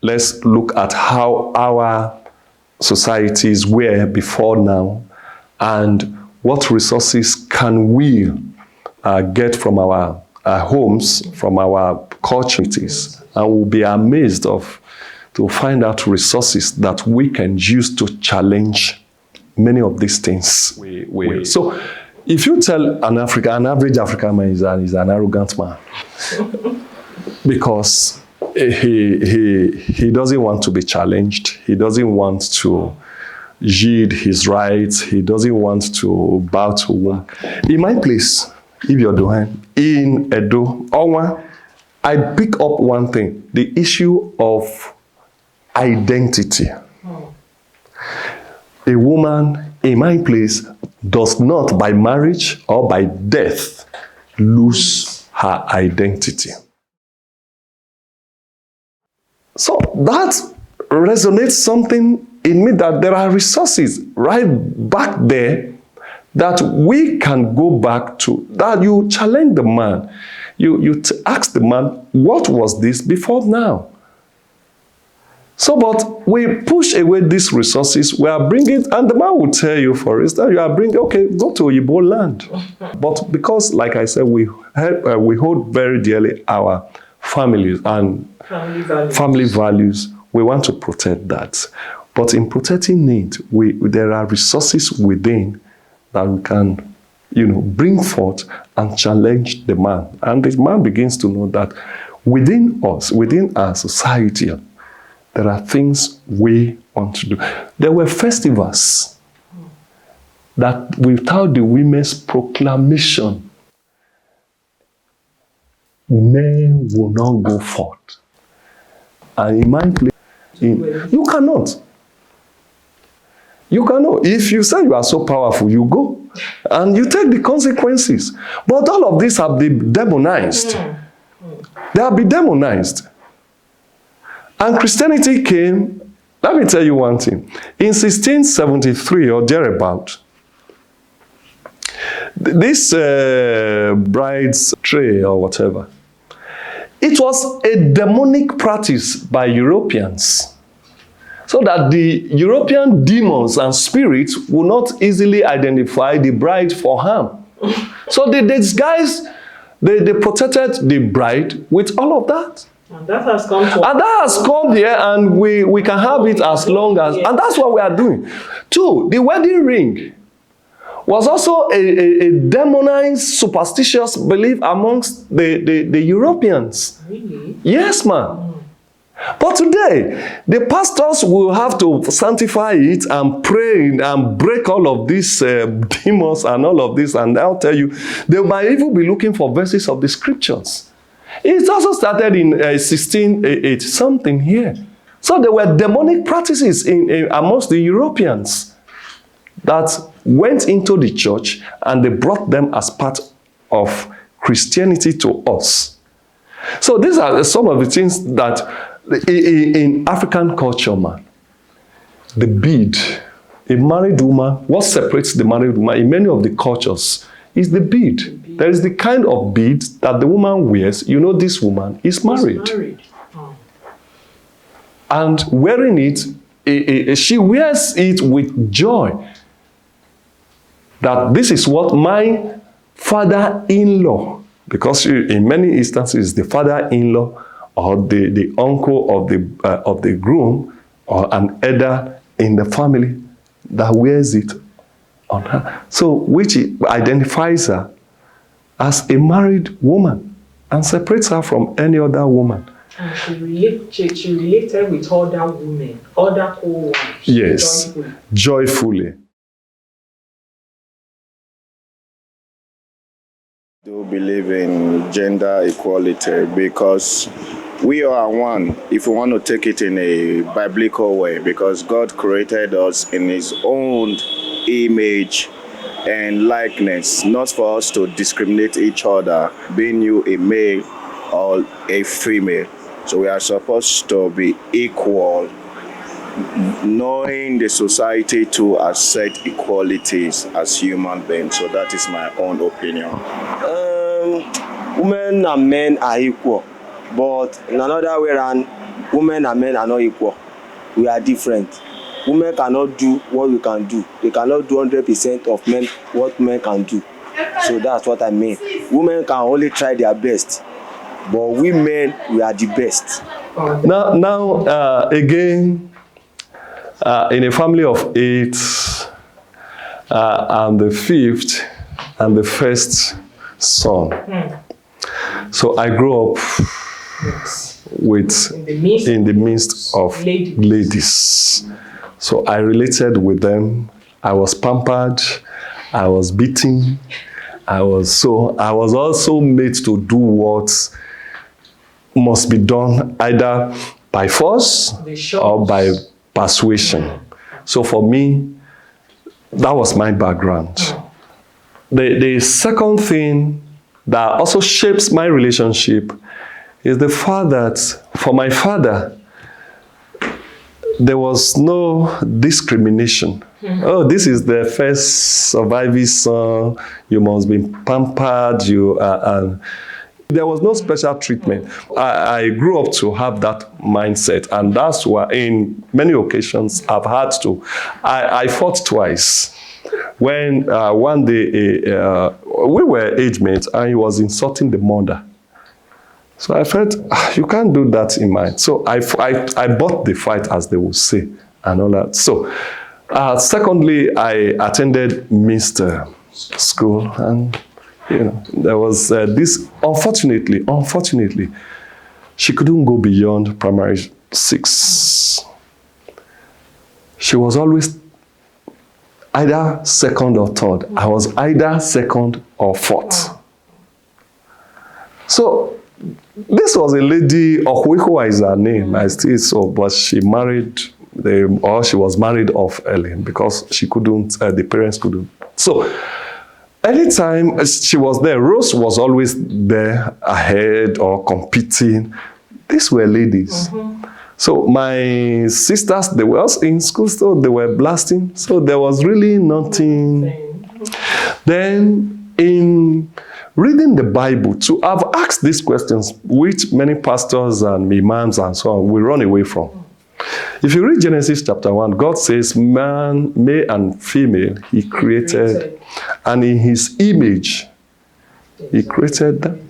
let's look at how our societies were before now and what resources can we get from our homes, from our cultures, and we'll be amazed to find out resources that we can use to challenge many of these things. So if you tell an average African man is an arrogant man, because he doesn't want to be challenged, he doesn't want to yield his rights, he doesn't want to bow to one. In my place, if you're doing in Edo, I pick up one thing, the issue of identity. A woman in my place does not, by marriage or by death, lose her identity. So that resonates something in me, that there are resources right back there that we can go back to, that you challenge the man. You ask the man, what was this before now? So, but we push away these resources, we are bringing, and the man will tell you, for instance, you are bringing, okay, go to Igbo land. But because, like I said, we hold very dearly our families and family values, we want to protect that. But in protecting it, there are resources within that we can, bring forth and challenge the man. And the man begins to know that within us, within our society, there are things we want to do. There were festivals that without the women's proclamation, men will not go forth. And in my place, you cannot. You cannot. If you say you are so powerful, you go and you take the consequences. But all of these have been demonized. They have been demonized. And Christianity came, let me tell you one thing. In 1673 or thereabout, this bride's tray or whatever, it was a demonic practice by Europeans, so that the European demons and spirits will not easily identify the bride for harm. So they disguised, they protected the bride with all of that. And that has come to and that has come here, and we can have it as long as, and that's what we are doing. Two, the wedding ring was also a demonized, superstitious belief amongst the Europeans. Really? Yes, ma'am. But today, the pastors will have to sanctify it and pray and break all of these demons and all of this, and I'll tell you, they might even be looking for verses of the scriptures. It also started in 1680 something here. So there were demonic practices amongst the Europeans that went into the church, and they brought them as part of Christianity to us. So these are some of the things that in African culture, man, the bead, a married woman, what separates the married woman in many of the cultures is the bead. There is the kind of bead that the woman wears. You know, this woman is married. Oh. And wearing it, she wears it with joy. That this is what my father-in-law, because in many instances, the father-in-law or the uncle of the groom or an elder in the family that wears it on her. So which identifies her as a married woman and separates her from any other woman. And she related with other women, other co-wives. Yes, joyfully. I do believe in gender equality because we are one, if we want to take it in a biblical way, because God created us in his own image and likeness, not for us to discriminate each other, being you a male or a female. So we are supposed to be equal, knowing the society to accept equalities as human beings. So that is my own opinion. Women and men are equal, but in another way around, women and men are not equal. We are different. Women cannot do what we can do. They cannot do 100% of men what men can do. So that's what I mean. Women can only try their best, but we men, we are the best. Now, again, in a family of 8, I'm the 5th and the first son. So I grew up in the midst of ladies. So I related with them. I was pampered. I was beaten. I was also made to do what must be done either by force or by persuasion. So for me, that was my background. The second thing that also shapes my relationship is the fact that for my father, there was no discrimination. Oh, this is the first surviving son. You must be pampered. There was no special treatment. I grew up to have that mindset, and that's why in many occasions I've had to. I fought twice. When one day we were age mates and he was insulting the mother. So I felt, you can't do that in mine. So I bought the fight, as they would say, and all that. So secondly, I attended Mr. School, and there was this, unfortunately, she couldn't go beyond primary 6. She was always either second or third. I was either second or fourth. So this was a lady, Okwekowa is her name, I still saw, but she married, she was married off early because she couldn't, the parents couldn't. So anytime she was there, Rose was always there ahead or competing. These were ladies. So my sisters, they were also in school, so they were blasting. So there was really nothing. Then in reading the Bible, to have asked these questions, which many pastors and imams and so on will run away from. If you read Genesis chapter 1, God says, man, male and female, he created, and in his image, he created them.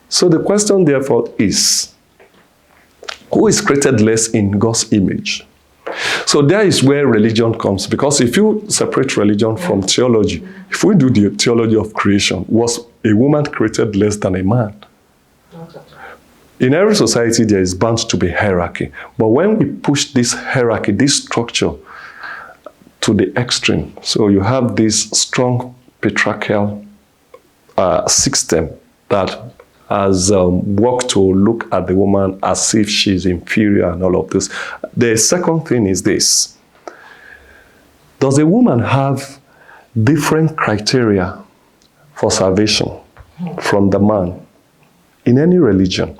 So the question therefore is, who is created less in God's image? So there is where religion comes, because if you separate religion from theology, if we do the theology of creation, was a woman created less than a man? In every society, there is bound to be hierarchy. But when we push this hierarchy, this structure to the extreme, so you have this strong patriarchal system that has worked to look at the woman as if she's inferior and all of this. The second thing is this. Does a woman have different criteria for salvation from the man in any religion?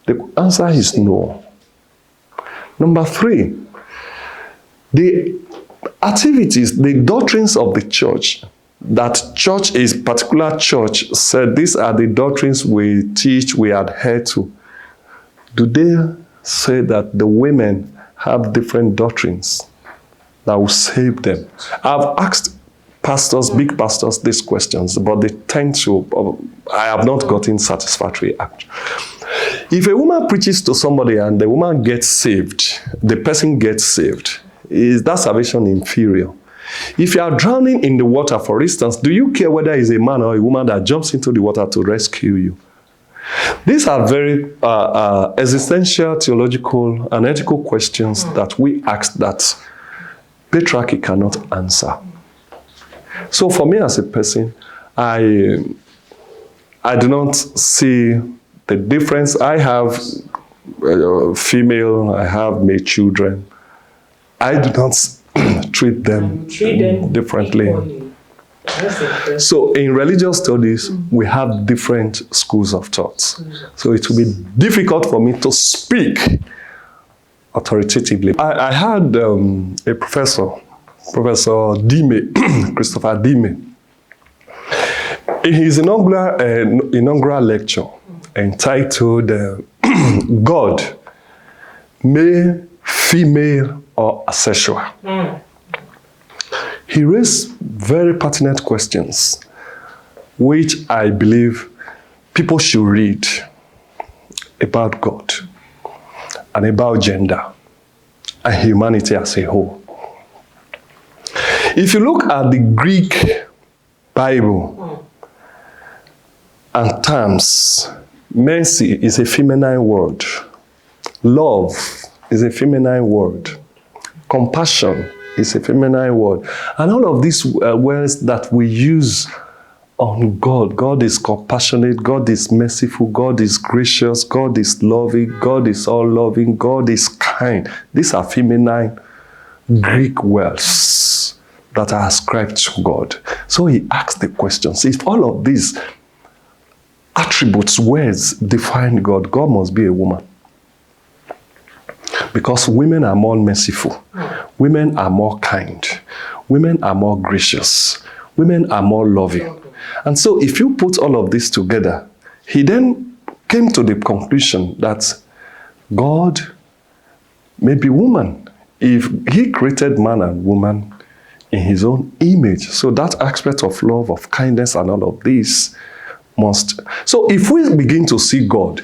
The answer is no. Number 3, the activities, the doctrines of the church, that church is particular church said these are the doctrines we teach, we adhere to. Do they say that the women have different doctrines that will save them? I've asked pastors, big pastors, these questions, but they tend to, I have not gotten satisfactory answer. If a woman preaches to somebody and the woman gets saved, the person gets saved, is that salvation inferior? If you are drowning in the water, for instance, do you care whether it's a man or a woman that jumps into the water to rescue you? These are very existential, theological, and ethical questions that we ask that patriarchy cannot answer. So for me as a person, I do not see the difference. I have female, I have male children. I do not treat them differently. So in religious studies, we have different schools of thought. So it will be difficult for me to speak authoritatively. I had a professor, Professor Dime, Christopher Dime. In his inaugural lecture entitled God, male, female, or asexual. He raised very pertinent questions, which I believe people should read about God and about gender and humanity as a whole. If you look at the Greek Bible and terms, mercy is a feminine word. Love is a feminine word. Compassion is a feminine word. And all of these words that we use on God. God is compassionate, God is merciful, God is gracious, God is loving, God is all-loving, God is kind. These are feminine Greek words that are ascribed to God. So he asked the questions. If all of these attributes, words define God, God must be a woman. Because women are more merciful. Women are more kind. Women are more gracious. Women are more loving. And so if you put all of this together, he then came to the conclusion that God may be woman if he created man and woman in his own image. So that aspect of love, of kindness, and all of this must. So if we begin to see God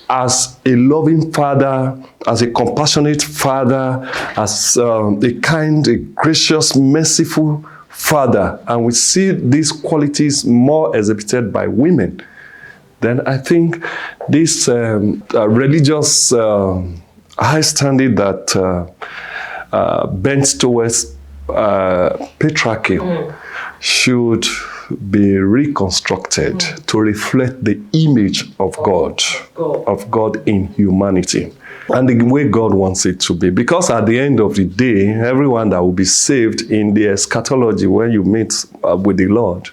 as a loving father, as a compassionate father, as a kind, a gracious, merciful father, and we see these qualities more exhibited by women, then I think this religious high standard that bends towards patriarchy should be reconstructed to reflect the image of God in humanity, and the way God wants it to be. Because at the end of the day, everyone that will be saved in the eschatology when you meet with the Lord,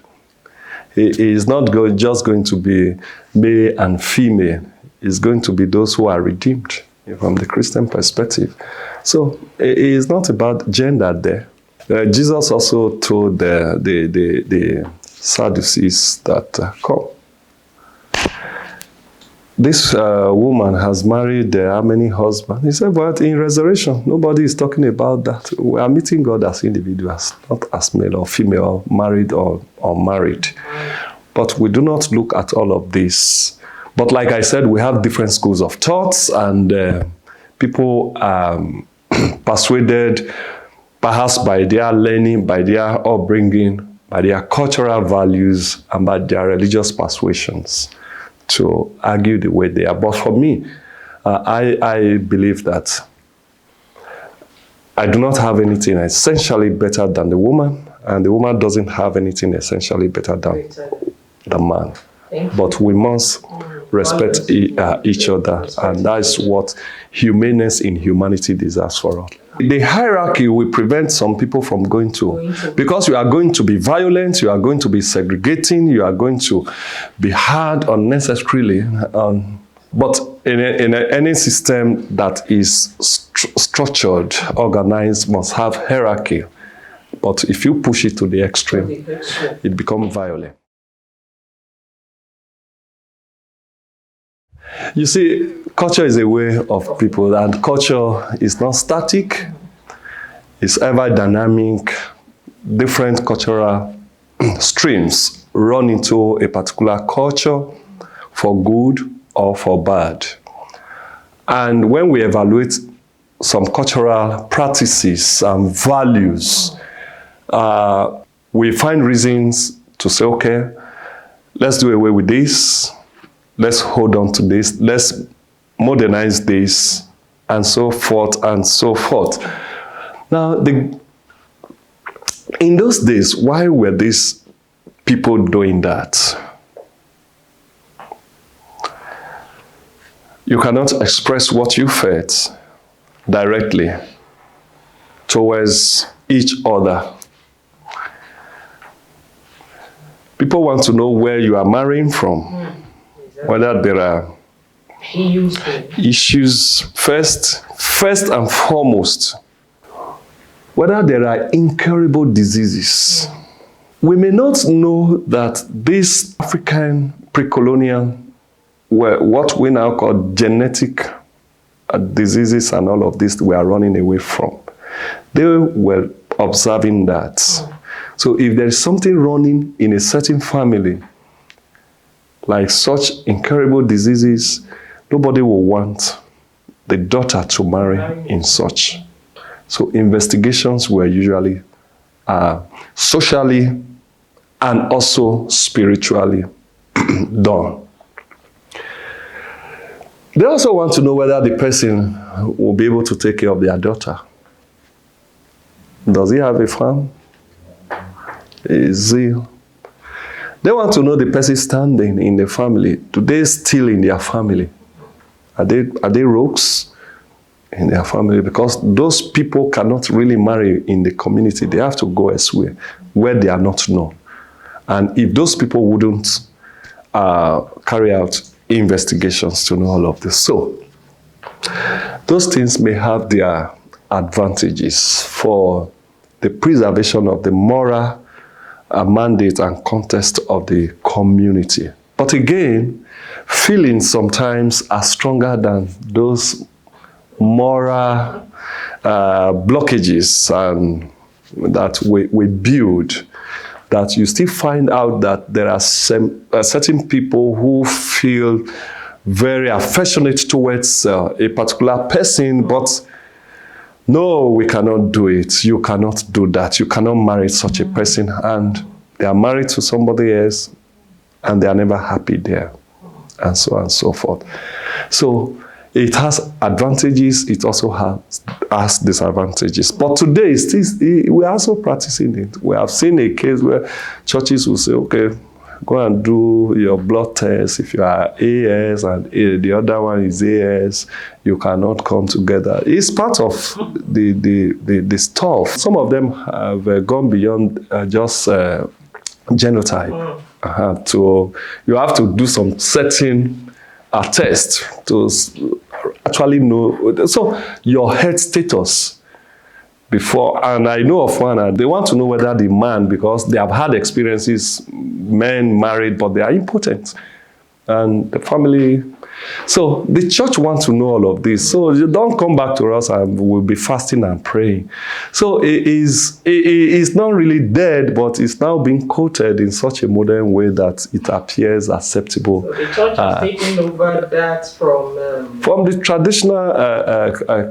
it is not just going to be male and female. It's going to be those who are redeemed from the Christian perspective. So it is not about gender there. Jesus also told the Sadducees that, come, this woman has married how many husbands? He said, but in resurrection, nobody is talking about that. We are meeting God as individuals, not as male or female, married or unmarried. But we do not look at all of this. But like I said, we have different schools of thoughts, and people are persuaded, perhaps by their learning, by their upbringing, by their cultural values, and by their religious persuasions, to argue the way they are. But for me, I believe that I do not have anything essentially better than the woman, and the woman doesn't have anything essentially better than the man. But we must respect each other, and that's what humaneness in humanity deserves for us. The hierarchy will prevent some people from going to, because you are going to be violent, you are going to be segregating, you are going to be hard unnecessarily. But in any system that is structured, organized, must have hierarchy. But if you push it to the extreme, it becomes violent. You see, culture is a way of people, and culture is not static. It's ever dynamic. Different cultural streams run into a particular culture for good or for bad. And when we evaluate some cultural practices and values, we find reasons to say, okay, let's do away with this. Let's hold on to this, let's modernize this, and so forth and so forth. Now, in those days, why were these people doing that? You cannot express what you felt directly towards each other. People want to know where you are marrying from. Whether there are issues first and foremost, whether there are incurable diseases. We may not know that this African pre-colonial were what we now call genetic diseases and all of this we are running away from. They were observing that. So if there is something running in a certain family, like such incurable diseases, nobody will want the daughter to marry in such. So investigations were usually socially and also spiritually done. They also want to know whether the person will be able to take care of their daughter. Does he have a farm? Is he? They want to know the person standing in the family. Do they still in their family? Are they rogues in their family? Because those people cannot really marry in the community. They have to go elsewhere where they are not known. And if those people wouldn't carry out investigations to know all of this. So, those things may have their advantages for the preservation of the moral mandate and context of the community. But again, feelings sometimes are stronger than those moral blockages and that we build, that you still find out that there are certain people who feel very affectionate towards a particular person, but no, we cannot do it. You cannot do that. You cannot marry such a person. And they are married to somebody else and they are never happy there. And so on and so forth. So it has advantages. It also has disadvantages. But today, we are also practicing it. We have seen a case where churches will say, okay, go and do your blood test. If you are AS and the other one is AS, you cannot come together. It's part of the stuff. Some of them have gone beyond just genotype. You have to do some certain test to actually know. So your health status before, and I know of one, and they want to know whether the man, because they have had experiences, men married, but they are impotent. And the family, so the church wants to know all of this. So you don't come back to us and we'll be fasting and praying. So it is not really dead, but it's now being quoted in such a modern way that it appears acceptable. So the church is taking over that from the traditional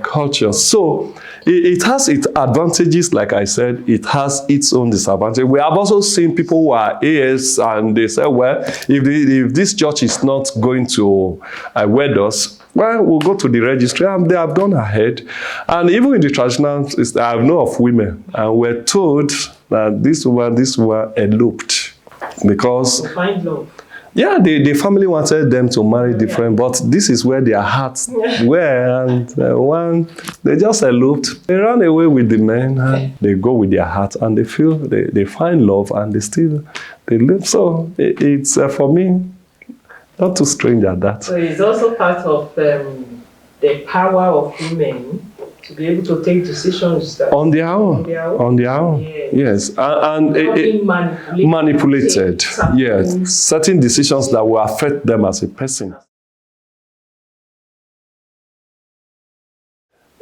culture. So it has its advantages, like I said. It has its own disadvantages. We have also seen people who are AS and they say, well, if this church is not going to wed us, well, we'll go to the registry, and they have gone ahead. And even in the traditional, I know of women, and we're told that this woman eloped because to find love. Yeah, the family wanted them to marry different, but this is where their hearts were, and one, they just eloped. They ran away with the men, and they go with their heart, and they feel, they find love, and they live. So it's, for me, not too strange at that. So it's also part of the power of women to be able to take decisions that on their own. Yes. And being manipulated. Yes. Certain decisions that will affect them as a person.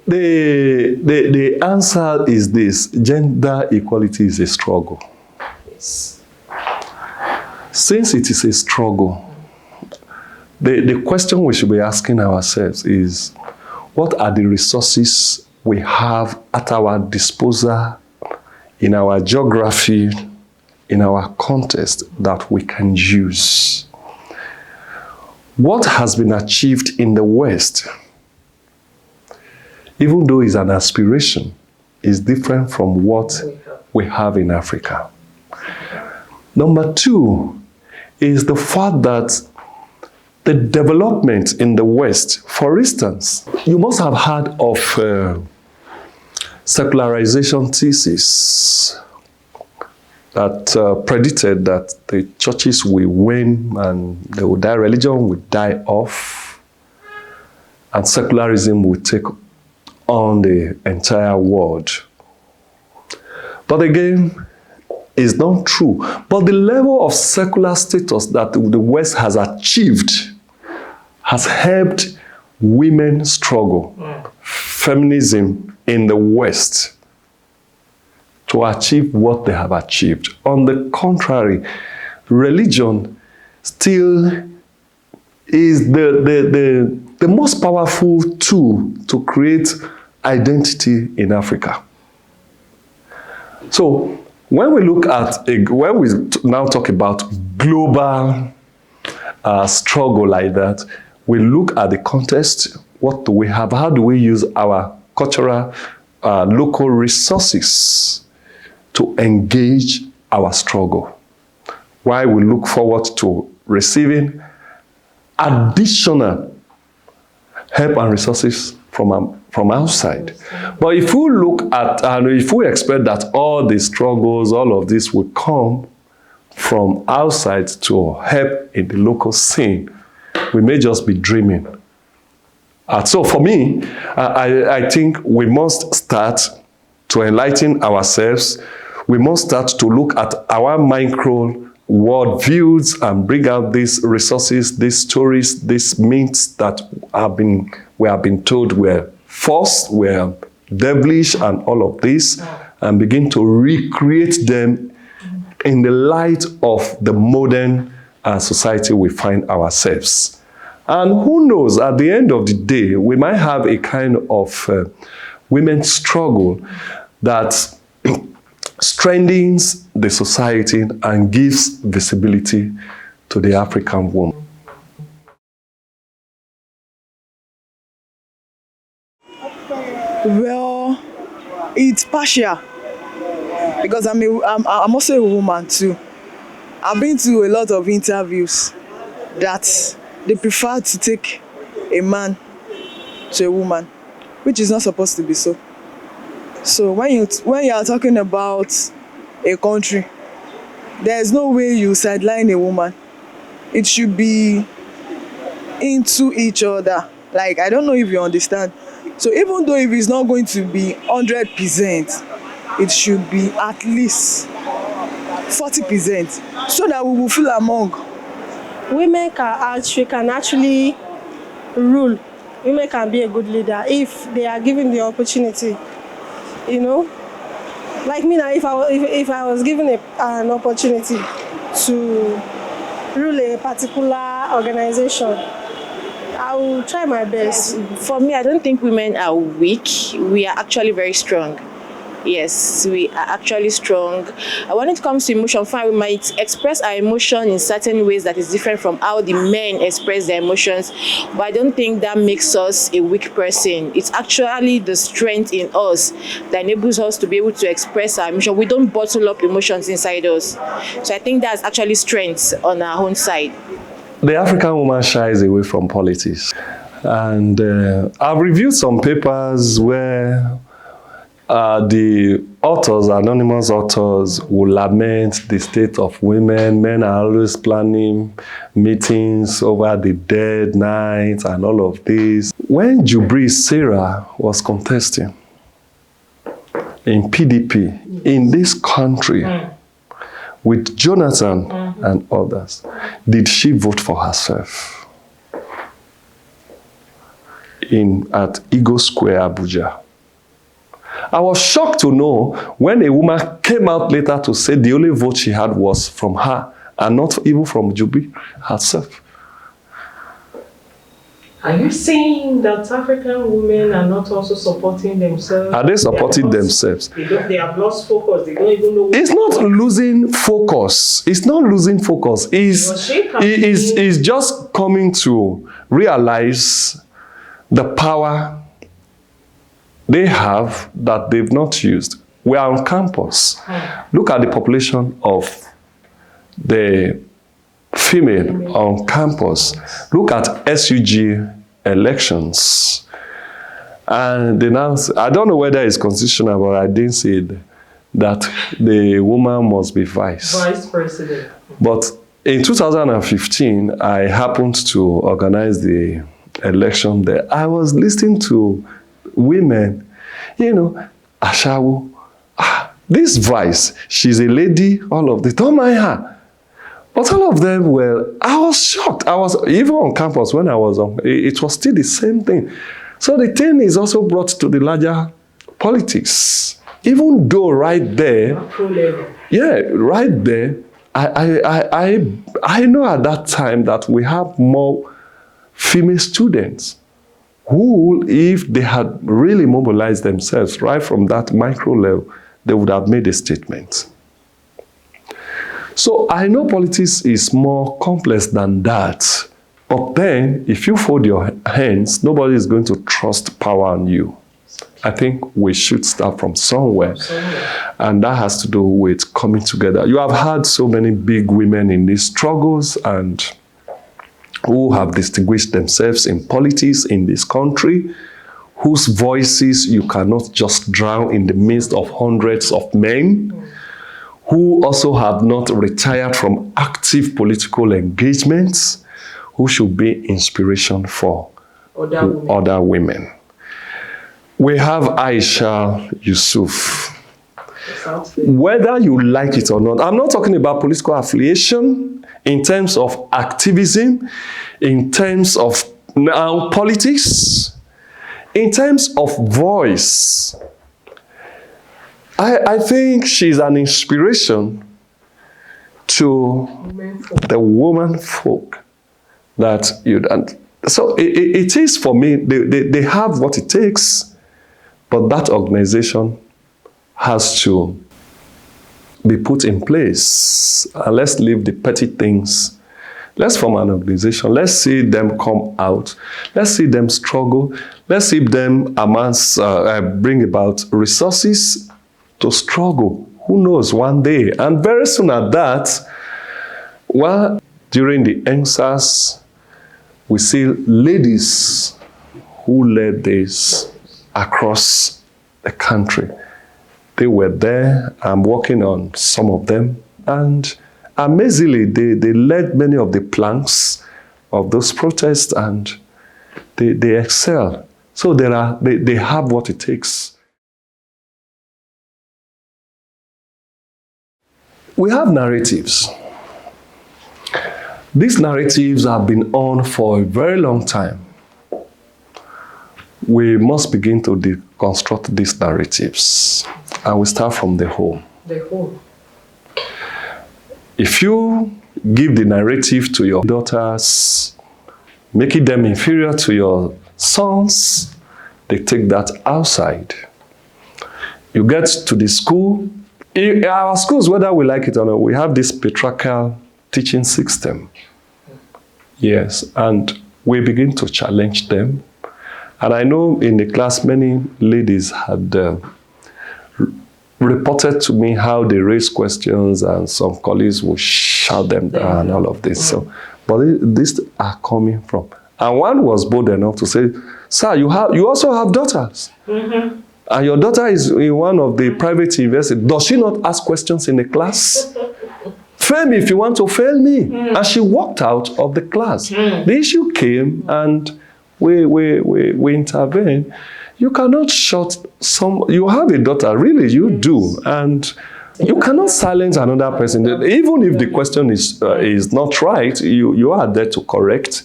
The answer is this: gender equality is a struggle. Yes. Since it is a struggle, the question we should be asking ourselves is, what are the resources we have at our disposal in our geography, in our context, that we can use? What has been achieved in the West, even though it's an aspiration, is different from what we have in Africa. Number two is the fact that the development in the West, for instance, you must have heard of secularization thesis that predicted that the churches will wane and they will die, religion will die off, and secularism will take on the entire world. But again, it's not true. But the level of secular status that the West has achieved has helped women's struggle, feminism in the West, to achieve what they have achieved. On the contrary, religion still is the most powerful tool to create identity in Africa. So when we look at, when we now talk about global struggle like that, we look at the context. What do we have? How do we use our cultural, local resources to engage our struggle? Why we look forward to receiving additional help and resources from outside. But if we look at, and if we expect that all the struggles, all of this will come from outside to help in the local scene, we may just be dreaming. So for me, I think we must start to enlighten ourselves. We must start to look at our micro world views and bring out these resources, these stories, these myths that we have been told were false, were devilish, and all of this, and begin to recreate them in the light of the modern society we find ourselves. And who knows, at the end of the day, we might have a kind of women's struggle that strengthens the society and gives visibility to the African woman. Well, it's partial, because I'm also a woman too. I've been to a lot of interviews that they prefer to take a man to a woman, which is not supposed to be so. So when you are talking about a country, there's no way you sideline a woman. It should be into each other. Like, I don't know if you understand. So even though if it's not going to be 100%, it should be at least 40%, so that we will feel among. Women can actually rule. Women can be a good leader if they are given the opportunity. You know, like me now, if I was given an opportunity to rule a particular organization, I will try my best. For me, I don't think women are weak. We are actually very strong. Yes, we are actually strong. When it comes to emotion, fine, we might express our emotion in certain ways that is different from how the men express their emotions, but I don't think that makes us a weak person. It's actually the strength in us that enables us to be able to express our emotion. We don't bottle up emotions inside us. So I think that's actually strength on our own side. The African woman shies away from politics. And I've reviewed some papers where the authors, anonymous authors, will lament the state of women. Men are always planning meetings over the dead night and all of this. When Jubril Sarah was contesting in PDP in this country with Jonathan and others, did she vote for herself? At Eagle Square, Abuja. I was shocked to know when a woman came out later to say the only vote she had was from her and not even from Jubril herself. Are you saying that African women are not also supporting themselves? Are they supporting themselves? They have lost focus. They don't even know. It's not losing focus. It's not losing focus. It's just coming to realize the power they have that they've not used. We are on campus. Look at the population of the female on campus. Look at SUG elections. And they now, I don't know whether it's constitutional, but I didn't see it, that the woman must be vice president. But in 2015, I happened to organize the election there. I was listening to women, Ashawo, this vice, she's a lady, all of this, don't mind her. But all of them were, I was shocked. I was, even on campus when I was on, it was still the same thing. So the thing is also brought to the larger politics. Even though right there, right there, I know at that time that we have more female students who, if they had really mobilized themselves right from that micro level, they would have made a statement. So I know politics is more complex than that. But then, if you fold your hands, nobody is going to trust power on you. I think we should start from somewhere. And that has to do with coming together. You have had so many big women in these struggles and who have distinguished themselves in politics in this country, whose voices you cannot just drown in the midst of hundreds of men, who also have not retired from active political engagements, who should be inspiration for other women. We have Aisha Yusuf. Whether you like it or not, I'm not talking about political affiliation in terms of activism, in terms of now politics, in terms of voice. I think she's an inspiration to the woman folk that you. And so it is for me. They have what it takes, but that organization has to be put in place. And let's leave the petty things. Let's form an organization. Let's see them come out. Let's see them struggle. Let's see them amass, bring about resources to struggle. Who knows, one day. And very soon at that, well, during the ENSAS, we see ladies who led this across the country. They were there. I'm working on some of them. And amazingly, they led many of the planks of those protests and they excel. So they have what it takes. We have narratives. These narratives have been on for a very long time. We must begin to deconstruct these narratives. And we start from the home. The home. If you give the narrative to your daughters, making them inferior to your sons, they take that outside. You get to the school. In our schools, whether we like it or not, we have this patriarchal teaching system. Yes, and we begin to challenge them. And I know in the class, many ladies had reported to me how they raise questions and some colleagues will shout them down and all of this. So, but these are coming from. And one was bold enough to say, sir, you also have daughters. Mm-hmm. And your daughter is in one of the private universities. Does she not ask questions in the class? Fail me if you want to fail me. Mm. And she walked out of the class. Mm. The issue came and we intervened. You cannot shut you have a daughter, really you do. And you cannot silence another person. Even if the question is not right, you are there to correct.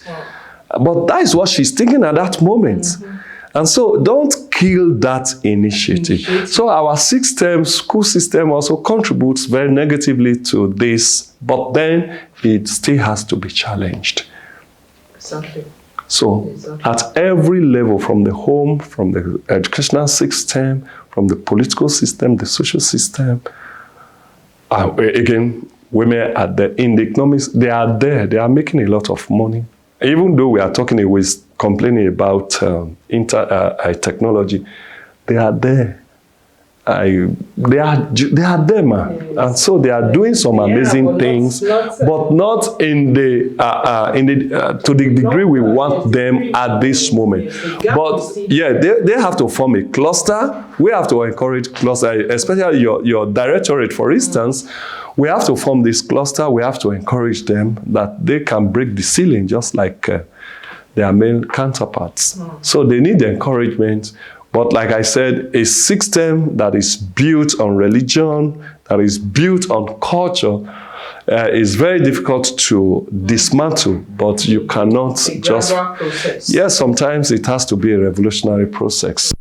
But that is what she's thinking at that moment. Mm-hmm. And so don't kill that initiative. So our school system also contributes very negatively to this, but then it still has to be challenged. Exactly. So at every level, from the home, from the educational system, from the political system, the social system, again, women are there. In the economics, they are there. They are making a lot of money. Even though we are talking always complaining about technology, they are there. They are there, man. Yes. And so they are doing some amazing things, but not in the to the degree we want them at this moment. But yeah, they have to form a cluster. We have to encourage cluster, especially your directorate, for instance. We have to form this cluster. We have to encourage them that they can break the ceiling just like their male counterparts. So they need the encouragement. But like I said, a system that is built on religion, that is built on culture, is very difficult to dismantle, but you cannot It's a just... gradual process. Yes, sometimes it has to be a revolutionary process.